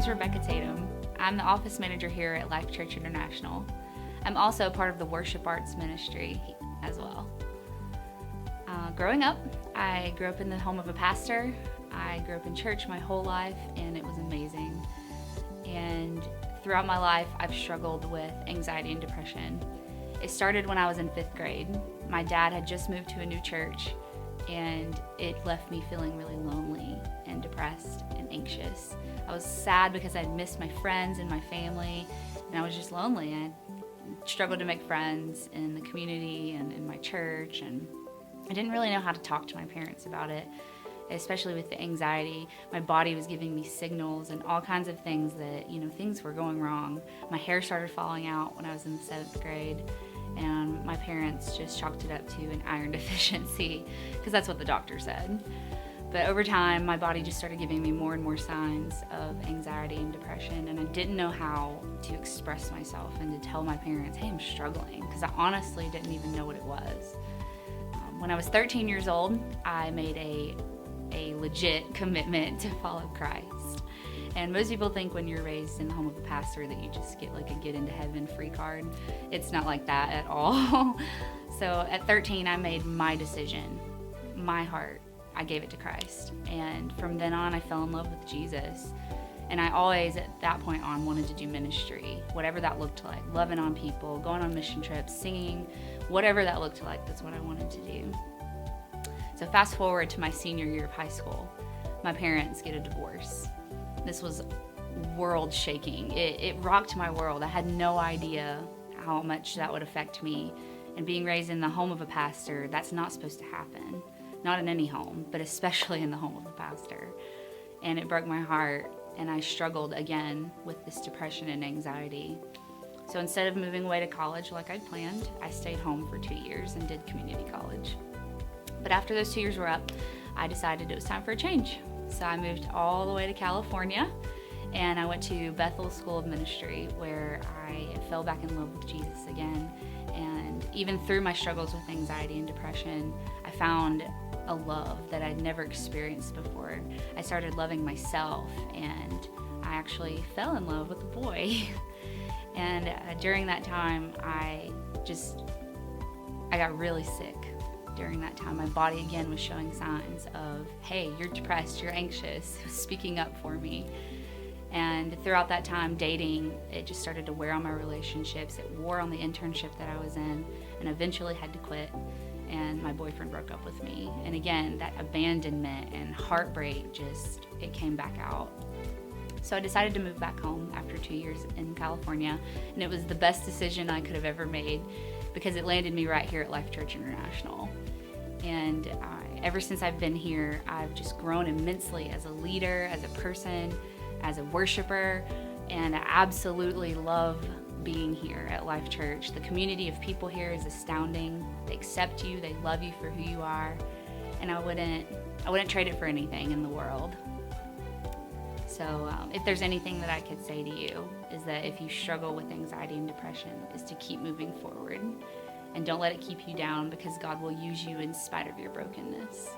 name's Rebekah Tatum. I'm the office manager here at Life Church International. I'm also part of the worship arts ministry as well. Growing up, I grew up in the home of a pastor. I grew up in church my whole life, and it was amazing. And throughout my life, I've struggled with anxiety and depression. It started when I was in 5th grade. My dad had just moved to a new church, and it left me feeling really lonely and depressed and anxious. I was sad because I'd missed my friends and my family, and I was just lonely. I struggled to make friends in the community and in my church, and I didn't really know how to talk to my parents about it, especially with the anxiety. My body was giving me signals and all kinds of things that, things were going wrong. My hair started falling out when I was in the 7th grade, and my parents just chalked it up to an iron deficiency because that's what the doctor said. But over time, my body just started giving me more and more signs of anxiety and depression, and I didn't know how to express myself and to tell my parents, hey, I'm struggling, because I honestly didn't even know what it was. When I was 13 years old, I made a legit commitment to follow Christ. And most people think when you're raised in the home of a pastor that you just get like a get into heaven free card. It's not like that at all. So at 13, I made my decision, my heart. I gave it to Christ. And from then on, I fell in love with Jesus. And I always, at that point on, wanted to do ministry, whatever that looked like, loving on people, going on mission trips, singing, whatever that looked like, that's what I wanted to do. So fast forward to my senior year of high school, my parents get a divorce. This was world shaking. It rocked my world. I had no idea how much that would affect me. And being raised in the home of a pastor, that's not supposed to happen. Not in any home, but especially in the home of a pastor. And it broke my heart, and I struggled again with this depression and anxiety. So instead of moving away to college like I'd planned, I stayed home for 2 years and did community college. But after those 2 years were up, I decided it was time for a change. So I moved all the way to California, and I went to Bethel School of Ministry, where I fell back in love with Jesus again. And even through my struggles with anxiety and depression, I found a love that I'd never experienced before. I started loving myself, and I actually fell in love with a boy. And during that time, I got really sick. During that time, my body again was showing signs of, hey, you're depressed, you're anxious. It was speaking up for me. And throughout that time, dating, it just started to wear on my relationships. It wore on the internship that I was in, and eventually had to quit. And my boyfriend broke up with me. And again, that abandonment and heartbreak it came back out. So I decided to move back home after 2 years in California. And it was the best decision I could have ever made, because it landed me right here at Life Church International. And ever since I've been here, I've just grown immensely as a leader, as a person, as a worshiper, and I absolutely love being here at Life Church. The community of people here is astounding. They accept you, they love you for who you are, and I wouldn't trade it for anything in the world. So if there's anything that I could say to you, is that if you struggle with anxiety and depression, is to keep moving forward and don't let it keep you down, because God will use you in spite of your brokenness.